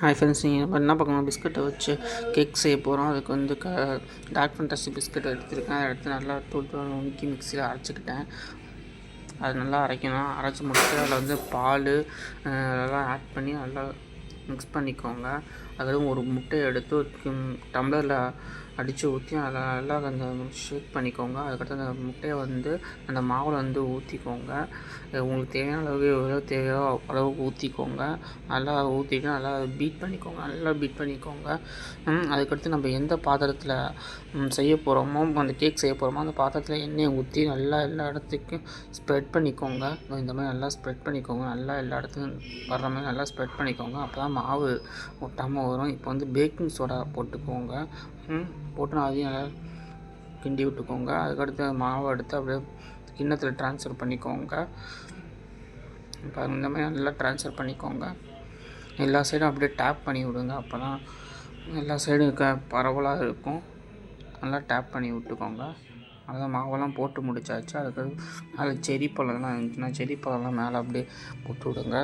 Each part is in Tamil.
ஹாய் ஃப்ரெண்ட்ஸ், நீங்கள் என்ன பார்க்கணும், பிஸ்கட்டை வச்சு கேக் செய்ய போகிறோம். அதுக்கு வந்து டார்க் ஃபேண்டஸி பிஸ்கட் எடுத்துருக்கேன். அதை எடுத்து நல்லா தூள் நுணுக்கி மிக்சியில் அரைச்சிக்கிட்டேன். அது நல்லா அரைக்கணும். அரைச்சி முடிச்சுட்டு அதில் வந்து பால் அதெல்லாம் ஆட் பண்ணி நல்லா மிக்ஸ் பண்ணிக்கோங்க. அதுவும் ஒரு முட்டையை எடுத்து ஒரு டம்ளரில் அடித்து ஊற்றி அதில் நல்லா அந்த ஷேக் பண்ணிக்கோங்க. அதுக்கடுத்து அந்த முட்டையை வந்து அந்த மாவில் வந்து ஊற்றிக்கோங்க. உங்களுக்கு தேவையான அளவு எவ்வளோ தேவையோ அளவுக்கு ஊற்றிக்கோங்க. நல்லா ஊற்றிட்டு நல்லா பீட் பண்ணிக்கோங்க. அதுக்கடுத்து நம்ம எந்த பாத்திரத்தில் செய்ய போகிறோமோ, அந்த கேக் செய்ய போகிறோமோ, அந்த பாத்திரத்தில் எண்ணெயை ஊற்றி நல்லா எல்லா இடத்துக்கும் ஸ்ப்ரெட் பண்ணிக்கோங்க. இந்த மாதிரி நல்லா ஸ்ப்ரெட் பண்ணிக்கோங்க. நல்லா எல்லா இடத்துக்கும் வர்ற மாதிரி நல்லா ஸ்ப்ரெட் பண்ணிக்கோங்க. அப்போ தான் மாவு ஒட்டாமல் வரும். இப்போ வந்து பேக்கிங் சோடா போட்டுக்கோங்க. போட்டு அதையும் நல்லா கிண்டி விட்டுக்கோங்க. அதுக்கடுத்து மாவை எடுத்து அப்படியே கிண்ணத்தில் ட்ரான்ஸ்ஃபர் பண்ணிக்கோங்க. இப்போ இந்த மாதிரி நல்லா ட்ரான்ஸ்ஃபர் பண்ணிக்கோங்க. எல்லா சைடும் அப்படியே டேப் பண்ணி விடுங்க. அப்போ தான் எல்லா சைடும் பரவலாக இருக்கும். நல்லா டேப் பண்ணி விட்டுக்கோங்க. அதான் மாவெல்லாம் போட்டு முடிச்சாச்சு. அதுக்கடுத்து மேலே செரி பழம்லாம் இருந்துச்சுன்னா செரி பழம்லாம் மேலே அப்படியே போட்டு விடுங்க.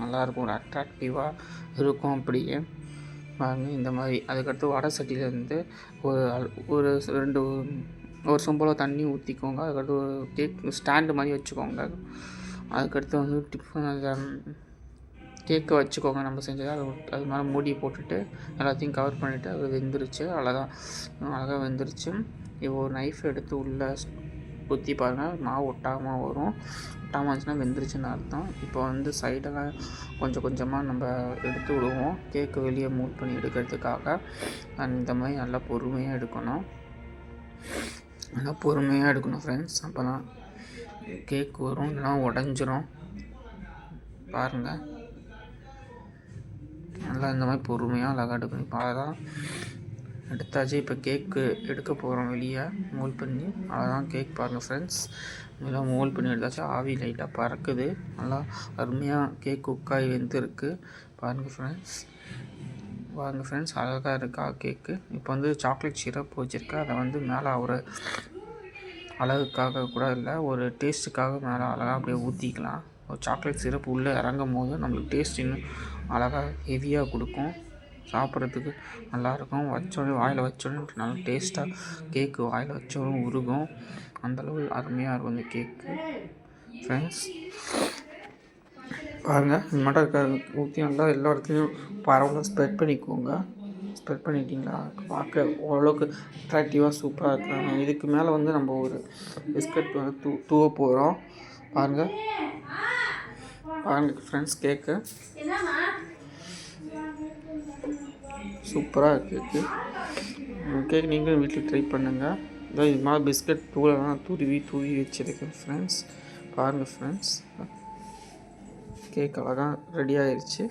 நல்லாயிருக்கும், ஒரு அட்ராக்டிவாக இருக்கும். அப்படியே பாருங்க இந்த மாதிரி. அதுக்கடுத்து வடை சட்டியிலேருந்து ஒரு சொம்பில் தண்ணி ஊற்றிக்கோங்க. அதுக்கடுத்து ஒரு கேக் ஸ்டாண்டு மாதிரி வச்சுக்கோங்க. அதுக்கடுத்து வந்து கேக்கை வச்சுக்கோங்க. நம்ம செஞ்சதை அது மேலே மூடி போட்டுட்டு எல்லாத்தையும் கவர் பண்ணிவிட்டு அது வெந்துருச்சு. அழகாக வெந்துருச்சு. இப்போ ஒரு நைஃப் எடுத்து உள்ளே குத்தி பாருங்கள், மாவு ஒட்டாமல் வரும். ஒட்டாமல் இருந்துச்சுன்னா வெந்துருச்சுன்னு அர்த்தம். இப்போ வந்து சைடெல்லாம் கொஞ்சம் கொஞ்சமாக நம்ம எடுத்து விடுவோம், கேக்கு வெளியே மூவ் பண்ணி எடுக்கிறதுக்காக. இந்த மாதிரி நல்லா பொறுமையாக எடுக்கணும். ஃப்ரெண்ட்ஸ். அப்போ தான் கேக் வரும், இல்லைனா உடஞ்சிரும். பாருங்கள், நல்லா இந்த மாதிரி பொறுமையாக அழகாக எடுக்கணும். இப்போ அதான் எடுத்தாச்சு. இப்போ கேக்கு எடுக்க போகிறோம் வெளியே மோல்ட் பண்ணி. அதான் கேக் பாருங்கள் ஃப்ரெண்ட்ஸ், இதெல்லாம் மோல்ட் பண்ணி எடுத்தாச்சு. ஆவி லைட்டாக பறக்குது. நல்லா அருமையாக கேக் குக்காய் வெந்துருக்கு. பாருங்கள் ஃப்ரெண்ட்ஸ், அழகாக இருக்கா கேக்கு. இப்போ வந்து சாக்லேட் சிரப் வச்சுருக்கேன். அதை வந்து மேலே ஒரு அழகுக்காக கூட இல்லை, ஒரு டேஸ்ட்டுக்காக மேலே அழகாக அப்படியே ஊற்றிக்கலாம். ஒரு சாக்லேட் சிரப் உள்ளே இறங்கும் போது நம்மளுக்கு டேஸ்ட் இன்னும் அழகாக ஹெவியாக கொடுக்கும். சாப்பிட்றதுக்கு நல்லாயிருக்கும். வாயில் வச்சோடனே நல்லா டேஸ்ட்டாக கேக்கு வாயில் வச்சோடனே உருகும். அந்தளவு அருமையாக இருக்கும் இந்த கேக்கு. ஃப்ரெண்ட்ஸ் பாருங்கள், இந்த மட்டும் ஊற்றி நல்லா எல்லா இடத்துலையும் பரவலாக ஸ்ப்ரெட் பண்ணிக்கோங்க. ஸ்ப்ரெட் பண்ணிட்டீங்களா, பார்க்க ஓரளவுக்கு அட்ராக்டிவாக சூப்பராக இருக்கிறாங்க. இதுக்கு மேலே வந்து நம்ம ஒரு பிஸ்கட் வந்து தூவ போகிறோம். பாருங்கள் ஃப்ரெண்ட்ஸ், கேக்கு சூப்பராக இருக்குது. கேக் நீங்களும் வீட்டில் ட்ரை பண்ணுங்கள். இது மாதிரி பிஸ்கட் தூளெல்லாம் தூவி வச்சுருக்கேன் ஃப்ரெண்ட்ஸ். பாருங்கள் ஃப்ரெண்ட்ஸ், கேக் அழகாக ரெடி ஆயிடுச்சு.